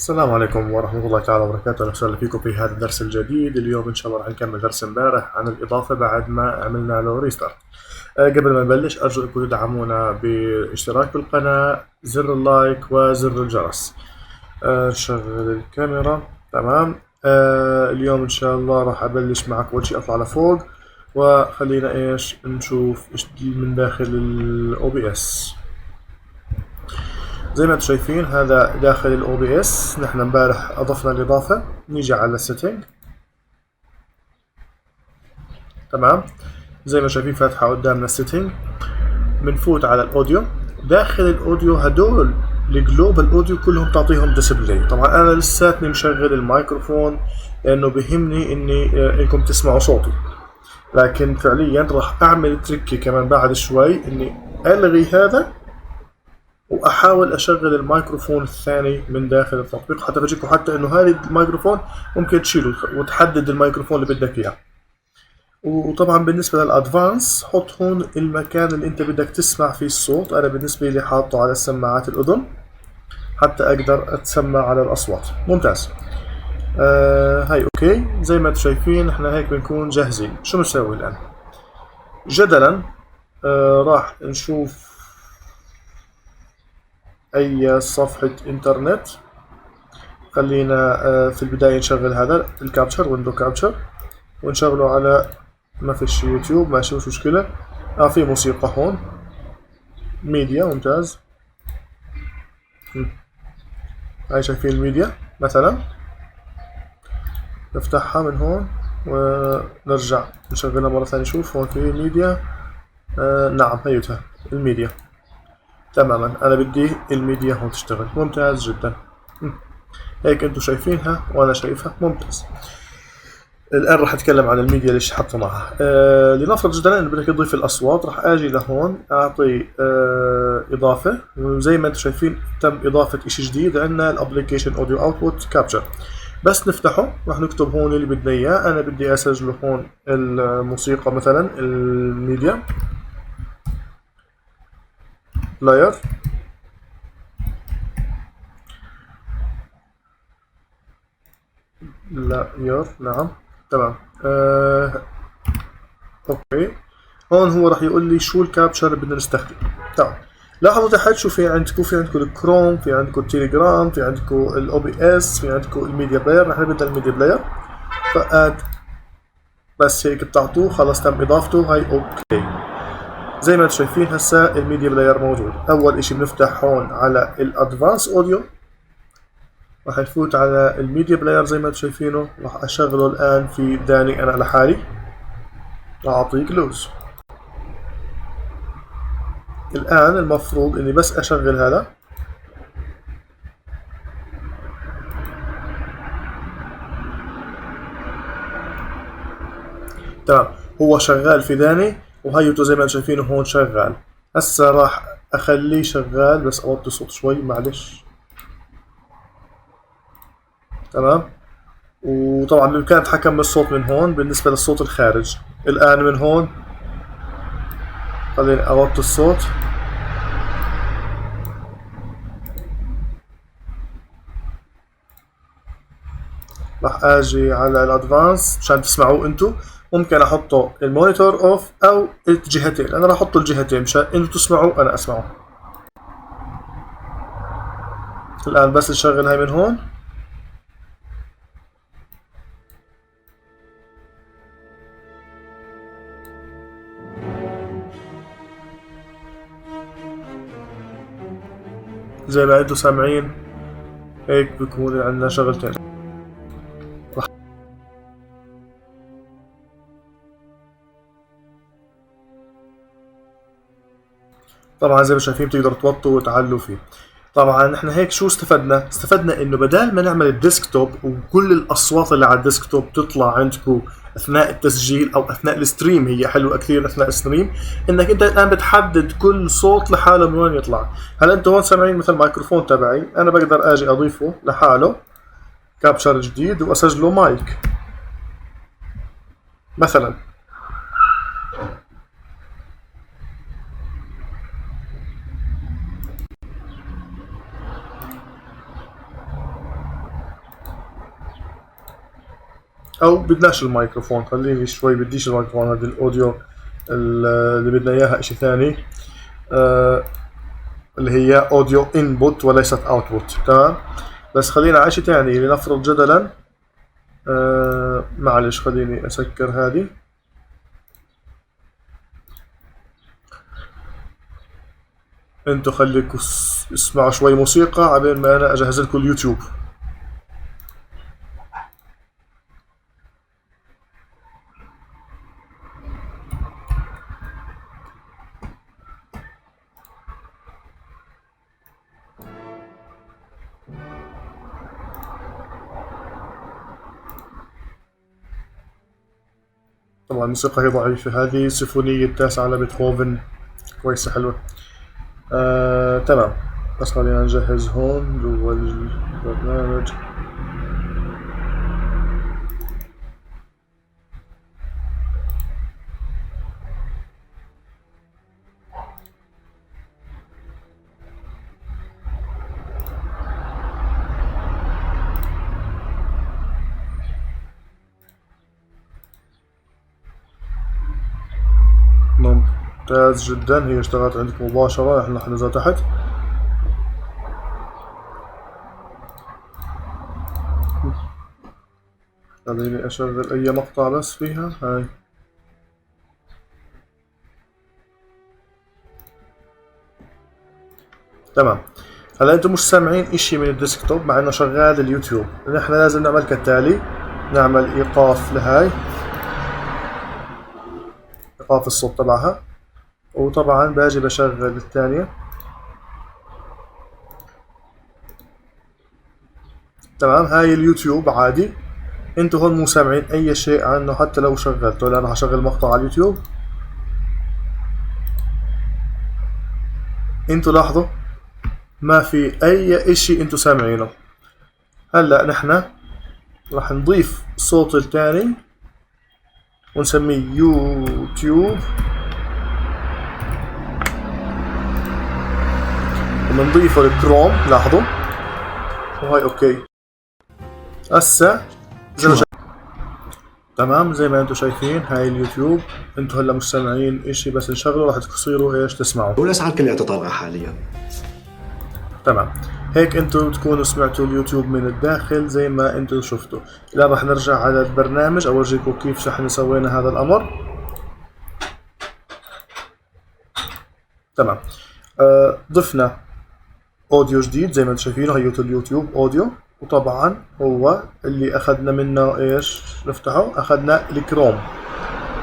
السلام عليكم ورحمة الله تعالى وبركاته، أهلا وسهلا فيكم في هذا الدرس الجديد. اليوم إن شاء الله راح نكمل درس امبارح عن الإضافة بعد ما عملنا له ريستارت. قبل ما نبلش أرجو أنكم تدعمونا باشتراك بالقناة، زر اللايك وزر الجرس. نشغل الكاميرا. تمام. اليوم إن شاء الله راح أبلش معك. أول شيء أطلع لفوق وخلينا نشوف إيش من داخل ال OBS. زي ما انتم شايفين هذا داخل ال OBS. نحن امبارح اضفنا الاضافة. نيجي على السيتنج. تمام. زي ما شايفين فاتحة قدامنا السيتنج. بنفوت على الاوديو. داخل الاوديو هدول الجلوبال اوديو كلهم تعطيهم ديسبلاي. طبعا انا لساتني مشغل الميكروفون لانه بهمني انكم تسمعوا صوتي، لكن فعليا راح اعمل تريكي كمان بعد شوي اني الغي هذا واحاول اشغل الميكروفون الثاني من داخل التطبيق، حتى بجيكم حتى انه هذا الميكروفون ممكن تشيله وتحدد الميكروفون اللي بدك اياه. وطبعا بالنسبه للادفانس حط هون المكان اللي انت بدك تسمع فيه الصوت. انا بالنسبه لي حاطه على سماعات الاذن حتى اقدر اتسمع على الاصوات. ممتاز. هاي اوكي. زي ما انتم شايفين احنا هيك بنكون جاهزين. شو بنسوي الان؟ جدلا راح نشوف اي صفحة انترنت. خلينا في البداية نشغل هذا الكابتشر، ويندو كابتشر، ونشغله على ما فيش يوتيوب. ماشي مش مشكلة. في موسيقى هون. ميديا. ممتاز. هاي شايفين الميديا مثلا. نفتحها من هون ونرجع نشغلها مرة ثانية. شوف هون في ميديا. نعم هيتها الميديا. تماما انا بدي الميديا هون تشتغل. ممتاز جدا. هيك انتم شايفينها وانا شايفها. ممتاز. الان راح اتكلم عن الميديا ليش حطيناها. لنفرض جدا ان بدك تضيف الاصوات. راح اجي لهون اعطي اضافه. وزي ما انتم شايفين تم اضافه اشي جديد عندنا الابلكيشن اوديو اوتبوت كابتشر. بس نفتحه راح نكتب هون اللي بدنا اياه. انا بدي اسجله هون الموسيقى مثلا الميديا بلاير. لا يور. نعم. تمام. اوكي. هون هو راح يقول لي شو الكابتشر اللي بدنا نستخدم. تمام. لاحظوا تحت شو في عندكم. في عندكم الكروم، في عندكم التليجرام، في عندكم الاو بي اس، في عندكم الميديا بلاير. نحن بدنا الميديا بلاير فاد. بس هيك بتعطوه خلص تم اضافته. هاي اوكي. زي ما انتم شايفين هسا الميديا بلاير موجود. اول اشي بنفتح هون على الادفانس اوديو. راح نفوت على الميديا بلاير زي ما انتم شايفينه. راح اشغله الان في داني انا لحالي. راح اعطيه كلوز. الآن المفروض إني بس أشغل هذا. تمام. هو شغال في داني وهيته زي ما انتم شايفينه هون شغال. هسا راح أخليه شغال بس أوطي الصوت شوي معلش. تمام. وطبعا بإمكاني أتحكم بالصوت من هون بالنسبة للصوت الخارج. الآن من هون خليني أوطي الصوت. راح اجي على الادفانس مشان تسمعوه انتو. ممكن احطه المونيتور اوف او الجهتين. انا راح احطه الجهتين مشان انتو تسمعوا انا اسمعه. الان بس نشغل هاي من هون. زي ما انتو سامعين هيك بيكون عندنا شغلتين. طبعا زي ما شايفين بتقدروا توطوا وتعلوا فيه. طبعا نحن هيك شو استفدنا؟ استفدنا انه بدال ما نعمل الديسكتوب وكل الاصوات اللي على الديسكتوب تطلع عندكم اثناء التسجيل او اثناء الستريم. هي حلوه كثير اثناء الستريم انك انت الان بتحدد كل صوت لحاله من وين يطلع. هلا انتم هون سامعين مثل الميكروفون تبعي. انا بقدر اجي اضيفه لحاله كابشر جديد واسجله مايك مثلا. او بدناش الميكروفون، خليني شوي بديش الميكروفون، هذا الاوديو اللي بدنا اياها اشي ثاني، اللي هي اوديو انبوت وليست اوتبوت. تمام، بس خلينا على شيء ثاني. لنفرض جدلا معلش خليني اسكر هذه. انتوا خليكم اسمعوا شوي موسيقى عبين ما انا اجهز لكم اليوتيوب. طبعا الموسيقى هي ضعيفة، هذه سيمفونية التاسعة لبيتهوفن، كويسة حلوة. تمام، بس خلينا نجهز هون جوا البرنامج. ممتاز جدا، هي اشتغلت عندك مباشرة. احنا حننزل تحت. خليني اشغل اي مقطع بس فيها. هاي تمام. هلا انتم مش سامعين اشي من الديسكتوب مع انه شغال اليوتيوب. نحن لازم نعمل كالتالي، نعمل ايقاف لهاي، ايقاف الصوت تبعها، وطبعا باجي بشغل الثانية. تمام، هاي اليوتيوب عادي، انتوا هون مو سامعين اي شيء عنه حتى لو شغلته. انا هشغل مقطع على اليوتيوب، انتوا لاحظوا ما في اي اشي انتوا سامعينه. هلا نحن راح نضيف الصوت الثاني ونسميه يوتيوب، وبنضيفه الكروم. لاحظوا، وهاي اوكي. هسه زي ما تمام زي ما انتم شايفين هاي اليوتيوب. انتم هلا مش سامعين اشي، بس نشغله راح تصيروا ايش تسمعوا. والاسعار كلها تطالع حاليا. تمام، هيك انتم تكونوا سمعتوا اليوتيوب من الداخل زي ما انتم شفتوا. الان راح نرجع على البرنامج اورجيكم كيف احنا سوينا هذا الامر. تمام، ضفنا اوديو جديد زي ما انتم شايفينه، هي اليوتيوب اوديو. وطبعا هو اللي اخذنا منه ايش، نفتحه، اخذنا الكروم.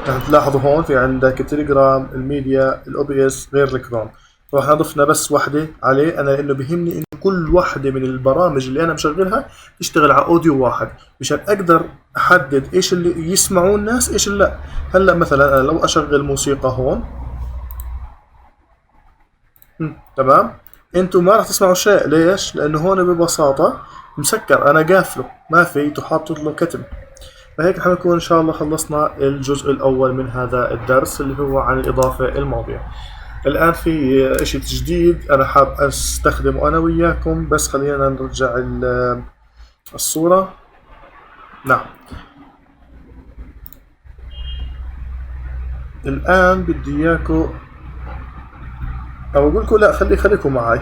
رح تلاحظوا هون في عندك التليجرام، الميديا، الاو بي اس، غير الكروم. راح ضفنا بس وحده عليه انا، لانه بيهمني انه كل وحده من البرامج اللي انا مشغلها تشتغل على اوديو واحد، مشان اقدر احدد ايش اللي يسمعوه الناس ايش اللي لا. هلا مثلا انا لو اشغل موسيقى هون، تمام، انتم ما راح تسمعوا شيء. ليش؟ لانه هون ببساطه مسكر، انا قافله، ما في حاطط له كتم. فهيك رح نكون ان شاء الله خلصنا الجزء الاول من هذا الدرس اللي هو عن الاضافه الماضيه. الان في اشي جديد انا حاب استخدمه انا وياكم، بس خلينا نرجع الصوره. نعم، الان بدي اياكم، او اقول لكم لا، خليكم معي،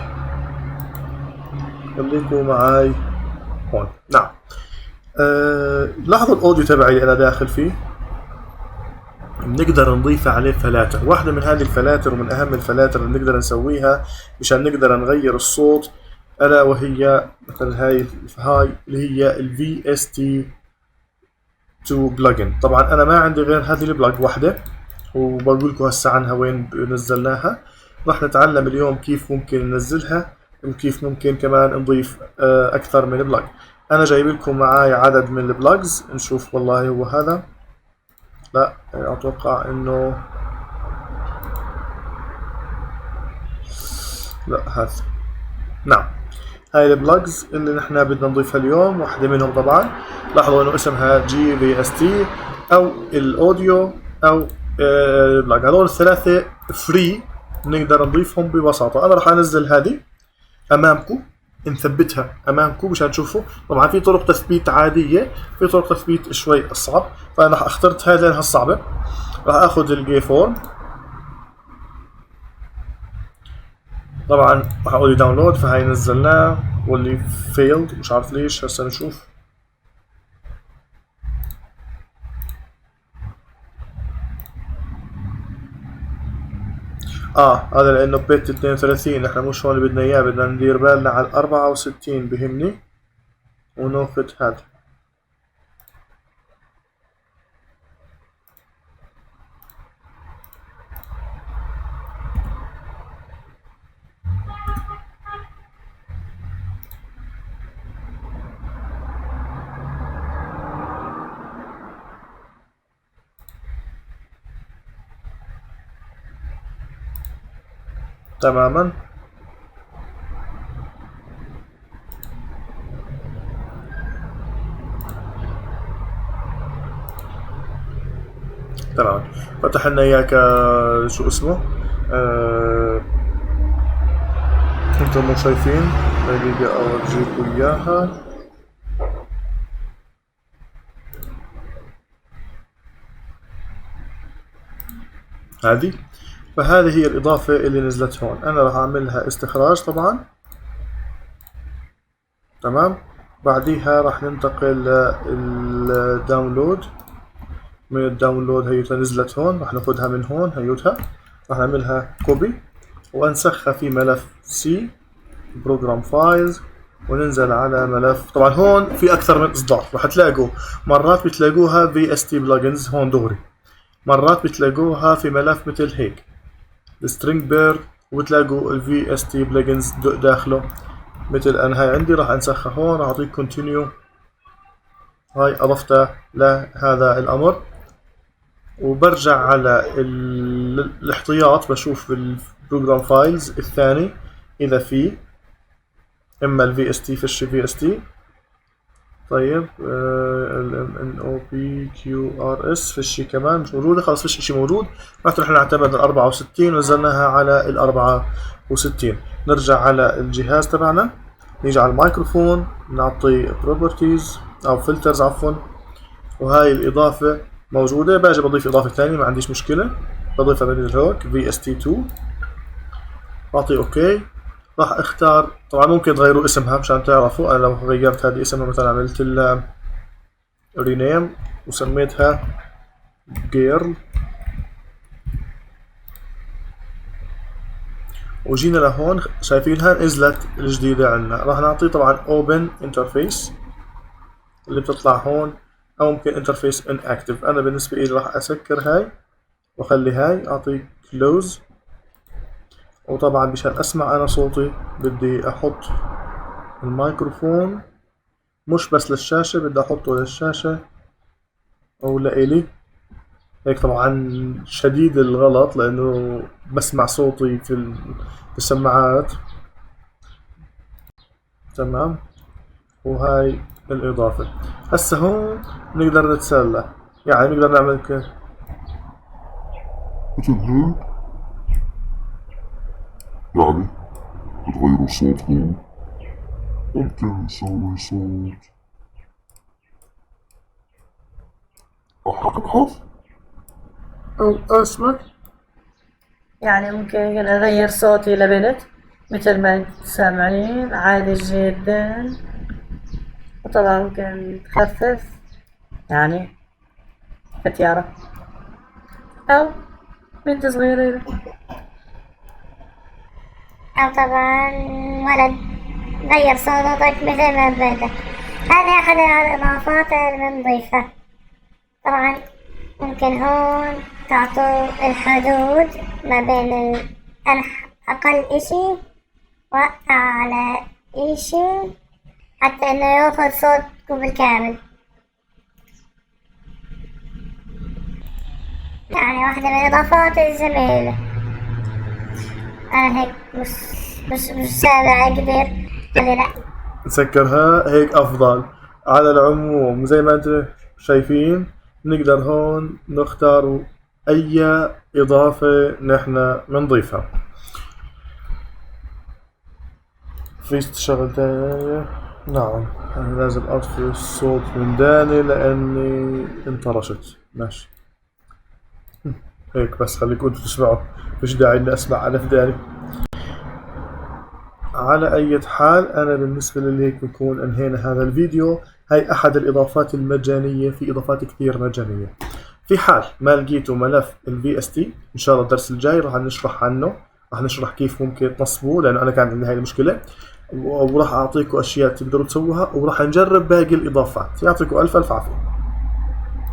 خليكم معي هون. نعم، لاحظوا الاوديو تبعي اللي انا داخل فيه، بنقدر نضيف عليه فلاتر. واحدة من هذه الفلاتر ومن اهم الفلاتر اللي نقدر نسويها مشان نقدر نغير الصوت، الا وهي مثلا هاي اللي هي ال VST2 بلجن. طبعا انا ما عندي غير هذه البلج واحدة، وبقول لكم هسه عنها وين نزلناها. راح نتعلم اليوم كيف ممكن ننزلها، وكيف ممكن كمان نضيف اكثر من بلج. انا جايب لكم معاي عدد من البلجز، نشوف. والله هو هذا، لا اتوقع انه لا هذا. نعم، هاي البلجز اللي نحن بدنا نضيفها اليوم. واحدة منهم طبعا لاحظوا انه اسمها GVST او الاوديو او البلج. هذول الثلاثة فري، نقدر نضيفهم ببساطة. انا راح انزل هذه امامكم نثبتها امامكم مشان تشوفوا. طبعا في طرق تثبيت عاديه، في طرق تثبيت شوي اصعب، فانا اخترت هاي لانها الصعبه. راح اخذ الجي فورم، طبعا راح اقول داونلود، فهاي نزلناه واللي فيلد مش عارف ليش. هسه نشوف. هذا لانه بيت 32 احنا مش هون اللي بدنا اياه، بدنا ندير بالنا على 64 بهمني وناخذ هذا. تماما. تمام، فتح لنا اياه شو اسمه. انتم مو شايفين، دقيقة اورجيكم اياها. هذه، فهذه هي الإضافة اللي نزلت هون. أنا راح أعملها استخراج طبعا. تمام. بعديها راح ننتقل للداونلود. من الداونلود هيوتها نزلت هون، راح ناخذها من هون هيوتها، راح نعملها كوبي وانسخها في ملف سي بروجرام فايلز، وننزل على ملف. طبعا هون في أكثر من إصدار، راح تلاقوا مرات بتلاقوها VST بلجنز هون دغري، مرات بتلاقوها في ملف مثل هيك السترينج بيرد، وبتلاقوا ال VST بلجنز داخله. مثل انا هاي عندي راح انسخها هون، راح اعطيك كونتينيو. هاي اضفتها لهذا الامر، وبرجع على الاحتياط بشوف البروجرام فايلز الثاني اذا في، اما ال VST فيش VST. طيب NOPQRS فيش شي كمان مش موجودة، خلاص فيش شي موجود. رح نعتمد ال 64 ونزلناها على ال 64. نرجع على الجهاز تبعنا، نيجي على الميكروفون، نعطي بروبرتيز او فلترز عفوا، وهاي الاضافة موجودة. باجي بضيف اضافة ثانية ما عنديش مشكلة، بضيفها مثل هيك VST2، بعطي اوكي. راح اختار، طبعا ممكن تغيروا اسمها مشان تعرفوا. انا لو غيرت هذه اسمها مثلا عملت لها رينيم وسميتها جيرل، وجينا لهون شايفينها نزلت الجديدة عندنا. راح نعطيه طبعا open interface اللي بتطلع هون، او ممكن interface inactive. انا بالنسبة لي راح اسكر هاي واخلي هاي، اعطي close. وطبعا مشان اسمع انا صوتي بدي احط الميكروفون مش بس للشاشة، بدي احطه للشاشة او لإلي. هيك طبعا شديد الغلط لانه بسمع صوتي في السماعات. تمام. وهاي الاضافة. هسه هون نقدر نتسلى، يعني نقدر نعمل كيف مثل هيك، يعني بتغيروا صوتكم. ممكن نسوي صوت أحف او اسمك. يعني ممكن أغير صوتي لبنت مثل ما انت سامعين عادي جدا. وطبعا ممكن تخفف يعني فتيارة أو بنت صغيرة، أو طبعا ولد غير صوتك مثل ما بدك. هذه أحد الإضافات المنضيفة. طبعا ممكن هون تعطوا الحدود ما بين أقل إشي وأعلى إشي حتى إنه ياخذ صوتكم بالكامل. يعني واحدة من الإضافات الجميلة. أنا هيك مش سامعة كبير، خلي لا نسكرها هيك افضل. على العموم زي ما انتم شايفين نقدر هون نختار اي اضافة نحن بنضيفها. فيش تشغل داني. نعم أنا لازم أطفي الصوت من داني لأني انطرشت. ماشي هيك بس خليكم انتوا تسمعوا، مش داعي اني اسمع انا في داني. على اي حال انا بالنسبة لي هيك بكون انهينا هذا الفيديو. هاي احد الاضافات المجانية، في اضافات كثير مجانية. في حال ما لقيتوا ملف ال VST ان شاء الله الدرس الجاي راح نشرح عنه، راح نشرح كيف ممكن تنصبوه، لانه انا كان عندي هاي المشكلة، وراح اعطيكم اشياء تقدروا تسووها، وراح نجرب باقي الاضافات. يعطيكم الف الف عافية.